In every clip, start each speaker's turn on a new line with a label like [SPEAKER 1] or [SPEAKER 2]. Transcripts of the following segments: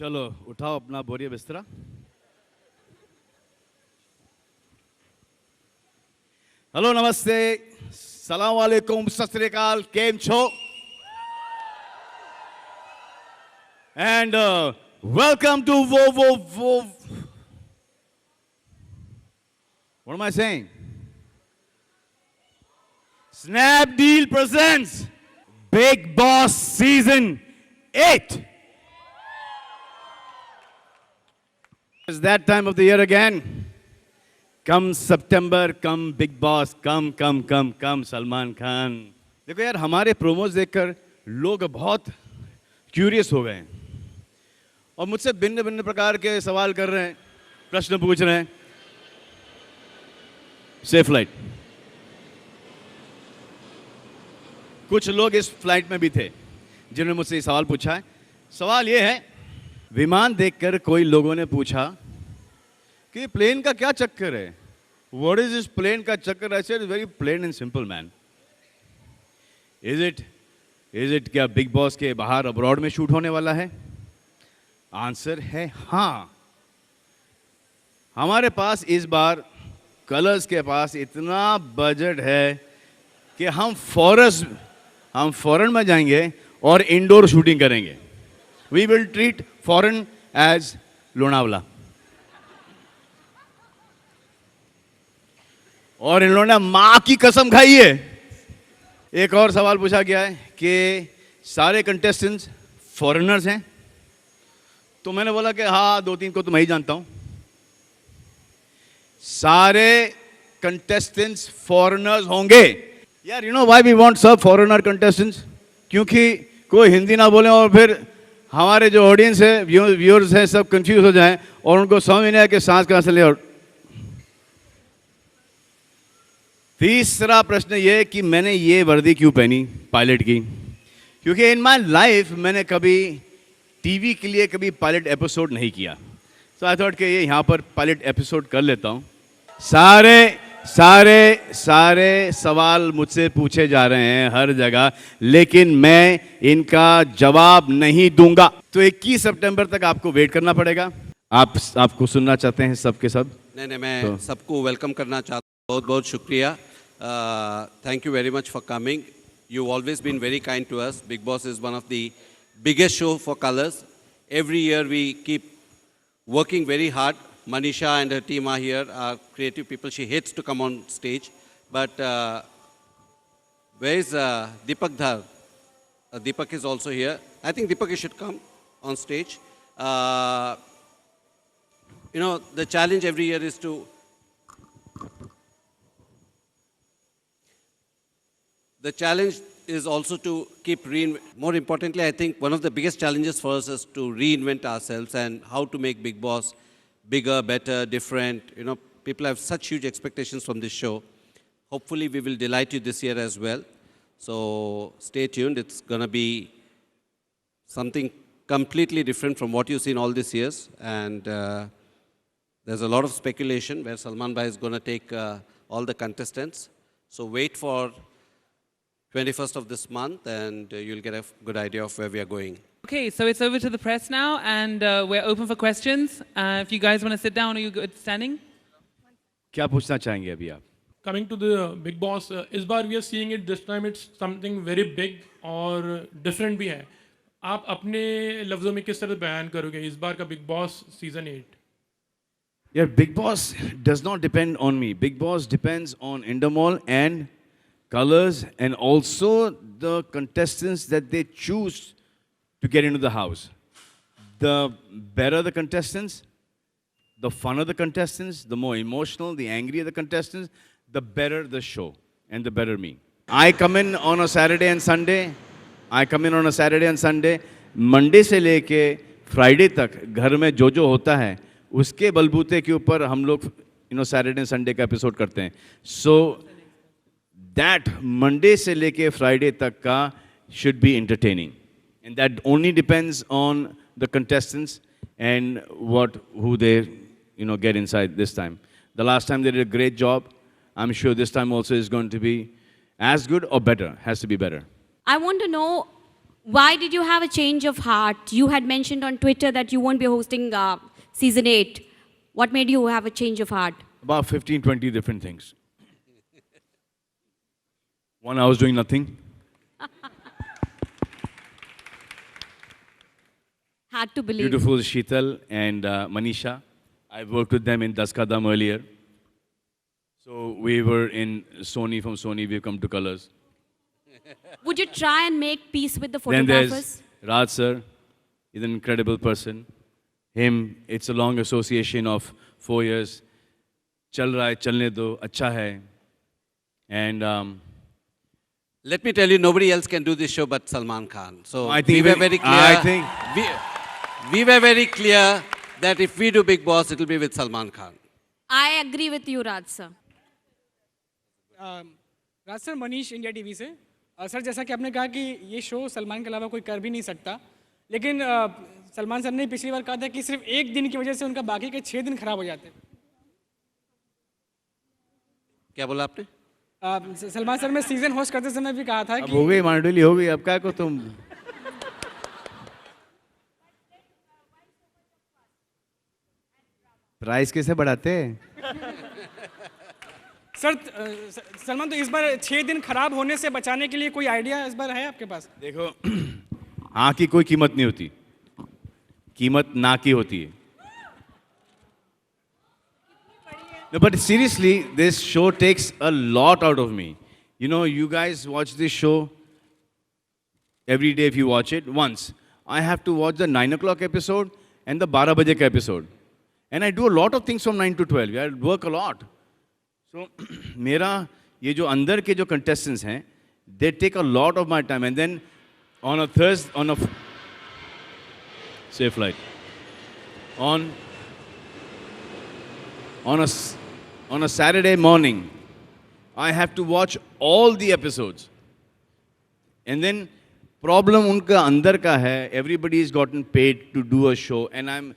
[SPEAKER 1] चलो उठाओ अपना बोरिया बिस्तरा. हेलो नमस्ते सलाम वालेकुम सत श्री अकाल केम छो and welcome to what am I saying? Snapdeal presents Big Boss Season 8. It's that time of the year again. Come September, come Big Boss, come Salman Khan. देखो यार हमारे प्रोमोज देखकर लोग बहुत क्यूरियस हो गए हैं और मुझसे भिन्न भिन्न प्रकार के सवाल कर रहे हैं, प्रश्न पूछ रहे हैं. Safe flight. कुछ लोग इस फ्लाइट में भी थे जिन्होंने मुझसे ये सवाल पूछा है. सवाल ये है, विमान देखकर कोई लोगों ने पूछा कि प्लेन का क्या चक्कर है. व्हाट इज दिस प्लेन का चक्कर? I said very plain and simple man. Is it क्या बिग बॉस के बाहर अब्रॉड में शूट होने वाला है? आंसर है हाँ. हमारे पास इस बार कलर्स के पास इतना बजट है कि हम फॉरेन में जाएंगे और इंडोर शूटिंग करेंगे. We will treat foreign as Lonavala. और इन लोगों ने मां की कसम खाई है. एक और सवाल पूछा गया है कि सारे कंटेस्टेंट्स फॉरेनर्स हैं. तो मैंने बोला कि हाँ 2-3 को तो मैं ही जानता हूं. सारे कंटेस्टेंट्स फॉरेनर्स होंगे. यार you know why we want सब फॉरेनर कंटेस्टेंट्स? क्योंकि कोई हिंदी ना बोले और फिर हमारे जो ऑडियंस है, व्यूअर्स हैं, सब कंफ्यूज हो जाएं और उनको समझ नहीं आया कि सांस कहां से ले. और तीसरा प्रश्न ये कि मैंने ये वर्दी क्यों पहनी पायलट की. क्योंकि इन माय लाइफ मैंने कभी टीवी के लिए कभी पायलट एपिसोड नहीं किया. तो आई थॉट कि ये यहाँ पर पायलट एपिसोड कर लेता हूँ. सारे सवाल मुझसे पूछे जा रहे हैं हर जगह, लेकिन मैं इनका जवाब नहीं दूंगा. तो 21 सितंबर तक आपको वेट करना पड़ेगा. आपको सुनना चाहते हैं सबके सब?
[SPEAKER 2] नहीं मैं सबको वेलकम करना चाहता हूँ. बहुत बहुत शुक्रिया. Thank you very much for coming. You always been very kind to us. Bigg Boss is one of the biggest show for Colors. Every year we keep working very hard. Manisha and her team are here, are creative people. She hates to come on stage. But where is Deepak Dhar? Deepak is also here. I think Deepak should come on stage. You know, the challenge every year is to is also to keep more importantly, I think one of the biggest challenges for us is to reinvent ourselves and how to make Big Boss bigger, better, different. You know, people have such huge expectations from this show. Hopefully we will delight you this year as well. So stay tuned. It's going to be something completely different from what you've seen all these years. And there's a lot of speculation where Salman Bhai is going to take all the contestants. So wait for 21st of this month and you'll get a good idea of where we are going.
[SPEAKER 3] Okay, so it's over to the press now and we're open for questions. If you guys want to sit down, are you good standing?
[SPEAKER 1] क्या पूछना चाहेंगे अभी आप?
[SPEAKER 4] Coming to the Big Boss, इस बार we are seeing it this time it's something very big और different भी है. आप अपने लफ्ज़ों में किस तरह बयान करोगे इस बार का Big Boss Season 8?
[SPEAKER 1] Yeah, Big Boss does not depend on me. Big Boss depends on Endemol and Colors and also the contestants that they choose to get into the house. The better the contestants, the funner the contestants, the more emotional, the angrier the contestants, the better the show and the better me. I come in on a Saturday and Sunday. Monday से लेके Friday तक घर में जो होता है उसके बलबूते के ऊपर हम लोग Saturday and Sunday का एपिसोड करते हैं. So that Monday से लेके Friday तक का should be entertaining, and that only depends on the contestants and who they get inside this time. The last time they did a great job. I'm sure this time also is going to be as good or better. Has to be better.
[SPEAKER 5] I want to know Why did you have a change of heart? You had mentioned on Twitter that you won't be hosting season 8. What made you have a change of heart?
[SPEAKER 1] About 15, 20 different things. One, I was doing nothing.
[SPEAKER 5] Hard to believe.
[SPEAKER 1] Beautiful Sheetal and Manisha. I worked with them in Das Ka Dam earlier. So we were in Sony. From Sony, we've come to Colors.
[SPEAKER 5] Would you try and make peace with the
[SPEAKER 1] Then
[SPEAKER 5] photographers?
[SPEAKER 1] there's Raj sir. He's an incredible person. Him, it's a long association of 4 years. Chal raha hai, chalne do, acha hai. And
[SPEAKER 2] Let me tell you, nobody else can do this show but Salman Khan. So
[SPEAKER 1] I think
[SPEAKER 2] we were
[SPEAKER 1] we-
[SPEAKER 2] very clear.
[SPEAKER 1] I think-
[SPEAKER 2] we were very clear that if we do Big Boss, it will be with Salman Khan.
[SPEAKER 5] I agree with you, Raj sir.
[SPEAKER 6] Raj sir, Manish India TV से। Sir, जैसा कि आपने कहा कि ये show Salman के अलावा कोई कर भी नहीं सकता, लेकिन सलमान सर ने पिछली बार कहा था कि सिर्फ एक दिन की वजह से उनका बाकी के 6 दिन खराब हो जाते।
[SPEAKER 2] क्या बोला आपने?
[SPEAKER 6] सलमान सर ने सीजन होस्ट करते समय भी कहा था
[SPEAKER 1] अब
[SPEAKER 6] कि
[SPEAKER 1] हो गई मांडुली हो गई, अब क्या को तुम प्राइस कैसे बढ़ाते
[SPEAKER 6] सर सलमान, तो इस बार 6 दिन खराब होने से बचाने के लिए कोई आइडिया इस बार है आपके पास?
[SPEAKER 1] देखो हाँ की कोई कीमत नहीं होती, कीमत ना की होती है। No, but seriously, this show takes a lot out of me. You know, you guys watch this show every day if you watch it once. I have to watch the 9 o'clock episode and the 12 baje ka episode. And I do a lot of things from 9 to 12. I work a lot. So, मेरा ये जो अंदर के जो contestants हैं, they take a lot of my time. And then on a Thursday, safe flight. On a Saturday morning, I have to watch all the episodes. And then problem उनका अंदर का है, everybody's gotten paid to do a show, and I'm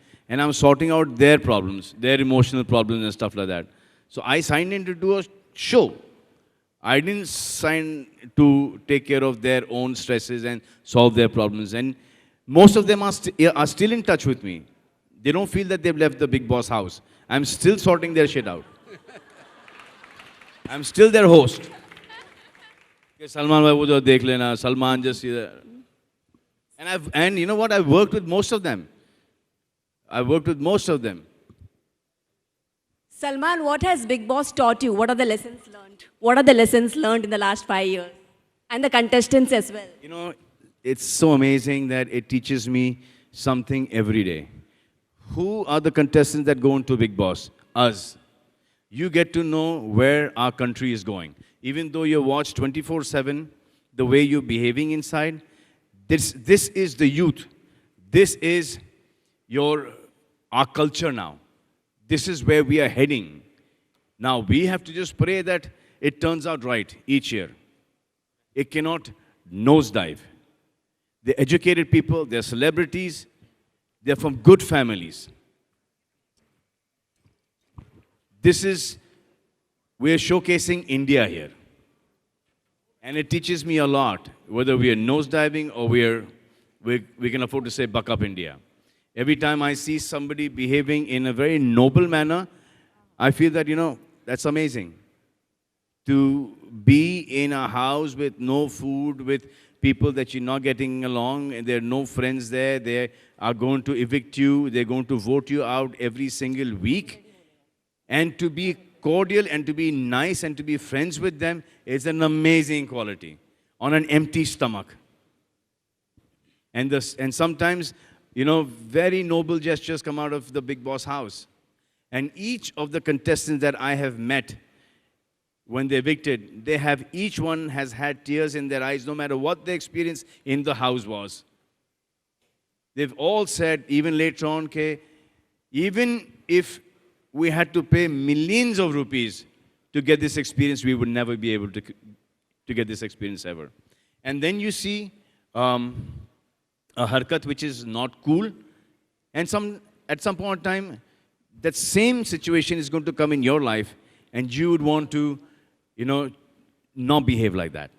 [SPEAKER 1] sorting out their problems, their emotional problems and stuff like that. So I signed in to do a show. I didn't sign to take care of their own stresses and solve their problems. And most of them are still in touch with me. They don't feel that they've left the Big Boss house. I'm still sorting their shit out. I'm still their host. Okay, Salman bhai, wo jo dekh lena. Salman just see that. And you know what? I've worked with most of them.
[SPEAKER 7] Salman, what has Big Boss taught you? What are the lessons learned? What are the lessons learned in the last 5 years? And the contestants as well.
[SPEAKER 1] You know, it's so amazing that it teaches me something every day. Who are the contestants that go into Big Boss? Us. You get to know where our country is going. Even though you watch 24/7, the way you're behaving inside, this is the youth. This is our culture now. This is where we are heading. Now we have to just pray that it turns out right each year. It cannot nosedive. They're educated people, they're celebrities, they're from good families. We're showcasing India here. And it teaches me a lot, whether we are nosediving or we can afford to say, buck up India. Every time I see somebody behaving in a very noble manner, I feel that, that's amazing. To be in a house with no food, with people that you're not getting along, and there are no friends there, they are going to evict you, they're going to vote you out every single week. And to be cordial and to be nice and to be friends with them is an amazing quality on an empty stomach. And sometimes, very noble gestures come out of the Big Boss house. And each of the contestants that I have met, when they're evicted, each one has had tears in their eyes, no matter what the experience in the house was. They've all said, even later on, even if we had to pay millions of rupees to get this experience, we would never be able to get this experience ever. And then you see a harkat which is not cool, and at some point in time, that same situation is going to come in your life, and you would want to, not behave like that.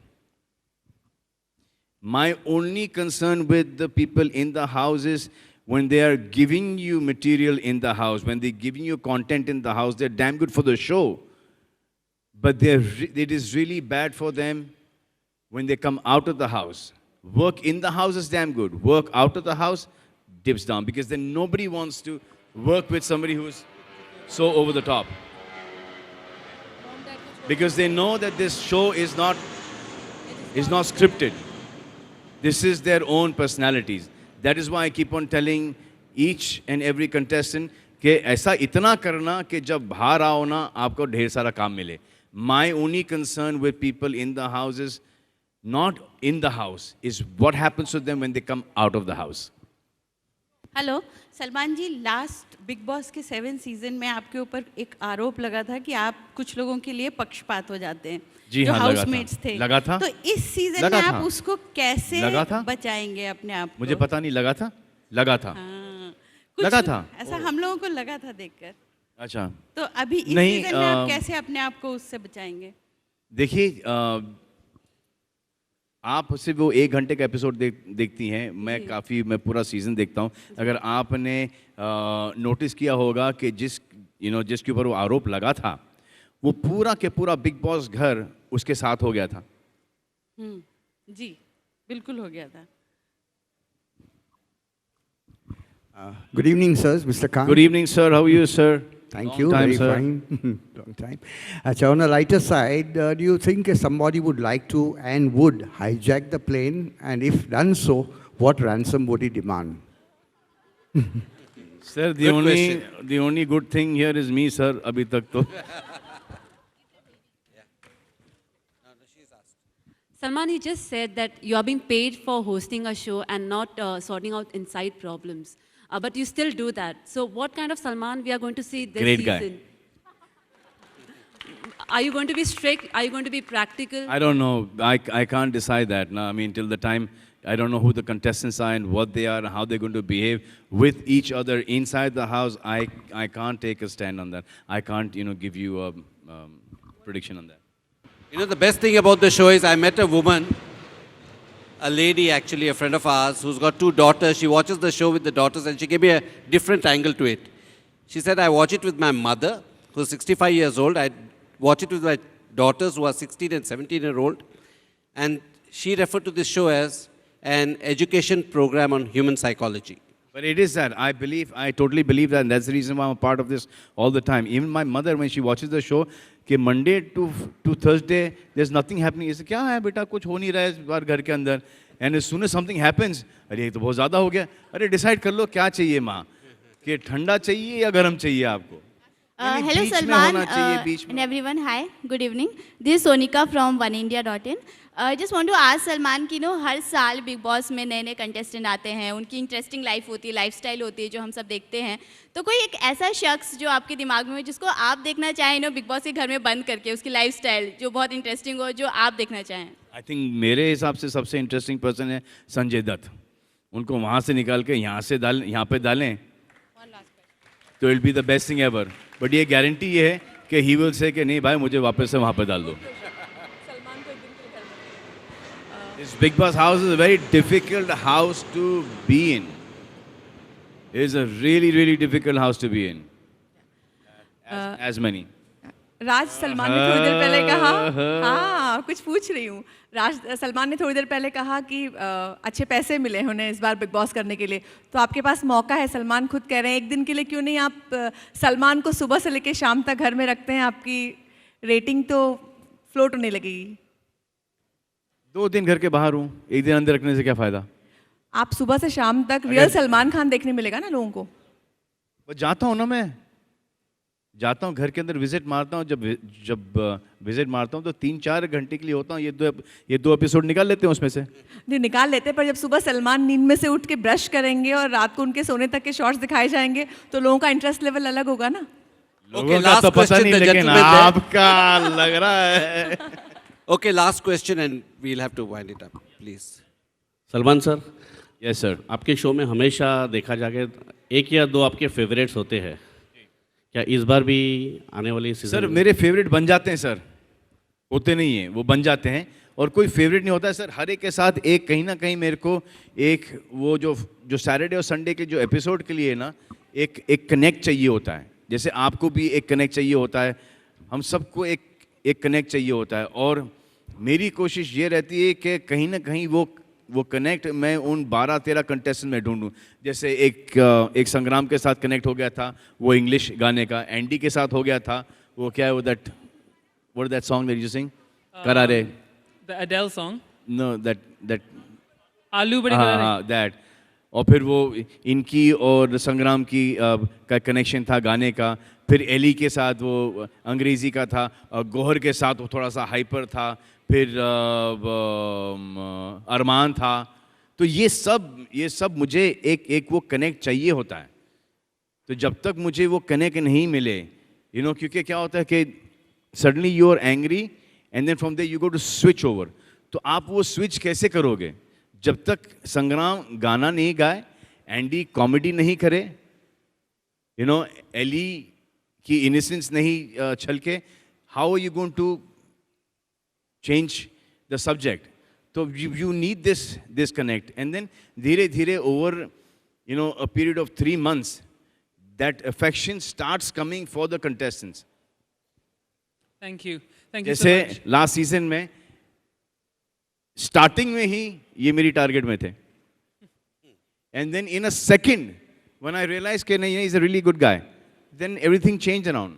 [SPEAKER 1] My only concern with the people in the house is when they are giving you material in the house, when they're giving you content in the house, they're damn good for the show. But it is really bad for them when they come out of the house. Work in the house is damn good. Work out of the house dips down, because then nobody wants to work with somebody who's so over the top. Because they know that this show is not scripted. This is their own personalities. That is why I keep on telling each and every contestant कि ऐसा इतना करना कि जब बाहर आओ ना आपको ढेर सारा काम मिले. My only concern with people in the house is not in the house, is what happens to them when they come out of the house.
[SPEAKER 8] Hello Salman ji, last Bigg Boss के 7 सीजन में आपके ऊपर एक आरोप लगा था कि आप कुछ लोगों के लिए पक्षपात हो जाते हैं,
[SPEAKER 1] जी
[SPEAKER 8] जो
[SPEAKER 1] हाँ, लगा
[SPEAKER 8] हाउसमेट्स
[SPEAKER 1] था।
[SPEAKER 8] थे.
[SPEAKER 1] लगा था।
[SPEAKER 8] तो इस सीजन
[SPEAKER 1] लगा
[SPEAKER 8] में
[SPEAKER 1] था।
[SPEAKER 8] आप उसको कैसे
[SPEAKER 1] लगा था।
[SPEAKER 8] बचाएंगे अपने आप को?
[SPEAKER 1] मुझे पता नहीं, लगा था.
[SPEAKER 8] हाँ, कुछ
[SPEAKER 1] लगा था।
[SPEAKER 8] ऐसा हम लोगों को लगा था देखकर.
[SPEAKER 1] अच्छा,
[SPEAKER 8] तो अभी इस
[SPEAKER 1] नहीं,
[SPEAKER 8] सीजन में आप कैसे अपने आप को उससे बचाएंगे?
[SPEAKER 1] देखिए, आप सिर्फ वो 1 घंटे का एपिसोड देखती हैं. मैं पूरा सीज़न देखता हूँ. अगर आपने नोटिस किया होगा कि जिसके ऊपर वो आरोप लगा था, वो पूरा के पूरा बिग बॉस घर उसके साथ हो गया था.
[SPEAKER 8] जी बिल्कुल हो गया था.
[SPEAKER 9] Good evening, sirs. Mr. Khan.
[SPEAKER 1] Good evening, sir. How are you, sir?
[SPEAKER 9] Thank
[SPEAKER 1] Long
[SPEAKER 9] you.
[SPEAKER 1] time,
[SPEAKER 9] Very
[SPEAKER 1] sir.
[SPEAKER 9] fine. Long time. So on the lighter side, do you think somebody would like to and would hijack the plane? And if done so, what ransom would he demand?
[SPEAKER 1] Sir,
[SPEAKER 2] Good
[SPEAKER 1] the only good thing here is me, sir. अभी तक तो.
[SPEAKER 10] Salman, you just said that you are being paid for hosting a show and not sorting out inside problems. But you still do that. So what kind of Salman we are going to see this
[SPEAKER 1] Great guy.
[SPEAKER 10] season? Are you going to be strict? Are you going to be practical?
[SPEAKER 1] I don't know. I can't decide that. No, I mean, till the time I don't know who the contestants are and what they are and how they're going to behave with each other inside the house. I can't take a stand on that. I can't, give you a prediction on that.
[SPEAKER 2] The best thing about the show is I met a woman, a lady actually, a friend of ours, who's got 2 daughters. She watches the show with the daughters and she gave me a different angle to it. She said, I watch it with my mother, who's 65 years old. I watch it with my daughters, who are 16 and 17-year-old. And she referred to this show as an education program on human psychology.
[SPEAKER 1] But it is that. I totally believe that, and that's the reason why I'm a part of this all the time. Even my mother, when she watches the show, कि Monday to Thursday, there's nothing happening. She says, क्या है बेटा, कुछ हो नहीं रहा है इस बार घर के अंदर. And as soon as something happens, अरे ये तो बहुत ज़्यादा हो गया. अरे decide कर लो क्या चाहिए माँ, कि ठंडा चाहिए या गरम चाहिए आपको.
[SPEAKER 5] Hello Salman and everyone. Hi, good evening. This is Sonika from oneindia.in. I just want to ask Salman कि हर साल बिग बॉस में नए कंटेस्टेंट आते हैं, उनकी इंटरेस्टिंग लाइफ होती है, लाइफस्टाइल होती है जो हम सब देखते हैं. तो कोई एक ऐसा शख्स जो आपके दिमाग में हो जिसको आप देखना चाहें बिग बॉस के घर में बंद करके, उसकी लाइफस्टाइल जो बहुत इंटरेस्टिंग हो, जो आप देखना चाहें?
[SPEAKER 1] आई थिंक मेरे हिसाब से सबसे इंटरेस्टिंग पर्सन है संजय दत्त. उनको वहाँ से निकाल के यहाँ पे डालें तो it be the best thing ever. But ये गारंटी ये है कि ही विल से कि नहीं भाई मुझे वापस से वहाँ पे डाल दो. This Big Boss house is a very difficult house to be in. It is a really, really difficult house to be in. As many.
[SPEAKER 7] राज सलमान ने थोड़ी देर पहले कहा, हाँ कुछ पूछ रही हूँ. राज सलमान ने थोड़ी देर पहले कहा कि अच्छे पैसे मिले उन्हें इस बार बिग बॉस करने के लिए. तो आपके पास मौका है, सलमान खुद कह रहे हैं, एक दिन के लिए क्यों नहीं आप सलमान को सुबह से लेकर शाम तक घर में रखते हैं, आपकी रेटिंग तो फ्लोट होने लगेगी.
[SPEAKER 1] 2 दिन घर के बाहर हूँ, 1 दिन अंदर रखने से क्या फ़ायदा?
[SPEAKER 7] आप सुबह से शाम तक रियल सलमान खान देखने मिलेगा ना लोगों को.
[SPEAKER 1] बस जाता हूँ ना, मैं जाता हूँ घर के अंदर, विजिट मारता हूँ. जब विजिट मारता हूँ तो 3-4 घंटे के लिए होता हूँ. ये दो एपिसोड निकाल लेते हैं उसमें से.
[SPEAKER 7] नहीं निकाल लेते हैं, पर जब सुबह सलमान नींद में से उठ के ब्रश करेंगे और रात को उनके सोने तक के शॉट्स दिखाए जाएंगे तो लोगों का इंटरेस्ट लेवल अलग होगा ना.
[SPEAKER 1] लोगों का तो पता नहीं, लेकिन आपका लग रहा है.
[SPEAKER 2] Okay, last question and we'll have to wind it up, please.
[SPEAKER 11] Salman sir.
[SPEAKER 1] Yes sir.
[SPEAKER 11] आपके शो में हमेशा देखा जाके 1 या 2 आपके फेवरेट्स होते हैं. क्या इस बार भी आने वाली सीजन?
[SPEAKER 1] सर मेरे फेवरेट बन जाते हैं सर. होते नहीं हैं, वो बन जाते हैं और कोई फेवरेट नहीं होता है सर। हर एक के साथ एक कहीं ना कहीं मेरे को एक वो जो सैटरडे और संडे के जो एपिसोड के लिए ना एक कनेक्ट चाहिए होता है। जैसे आपको भी एक कनेक्ट चाहिए होता है, हम सबको एक कनेक्ट चाहिए होता है। और मेरी कोशिश ये रहती है कि कहीं ना कहीं वो कनेक्ट मैं उन 12-13 कंटेस्टेंट में ढूंढूं। जैसे एक संग्राम के साथ कनेक्ट हो गया था, वो इंग्लिश गाने का। एंडी के साथ हो गया था, वो क्या है वो that song that you sing? Karare.
[SPEAKER 3] The Adele song.
[SPEAKER 1] No, that.
[SPEAKER 3] आलू बड़ी करारे.
[SPEAKER 1] हाँ, that. और फिर वो इनकी और संग्राम की का कनेक्शन था गाने का। फिर एली के साथ वो अंग्रेज़ी का था, गौहर के साथ वो थोड़ा सा हाइपर था, फिर अरमान था। तो ये सब मुझे एक वो कनेक्ट चाहिए होता है। तो जब तक मुझे वो कनेक्ट नहीं मिले, क्योंकि क्या होता है कि suddenly you are angry and then from there you go to switch over. तो आप वो स्विच कैसे करोगे जब तक संग्राम गाना नहीं गाए, एंडी कॉमेडी नहीं करे, एली की इनोसेंस नहीं छलके? How are you going to change the subject? तो you need this connect, and then धीरे धीरे over a period of 3 months, that affection starts coming for the contestants.
[SPEAKER 3] Thank you so much.
[SPEAKER 1] जैसे last season में starting में ही ये मेरी target में थे, and then in a second when I realize कि नहीं, is a really good guy, then everything changed around.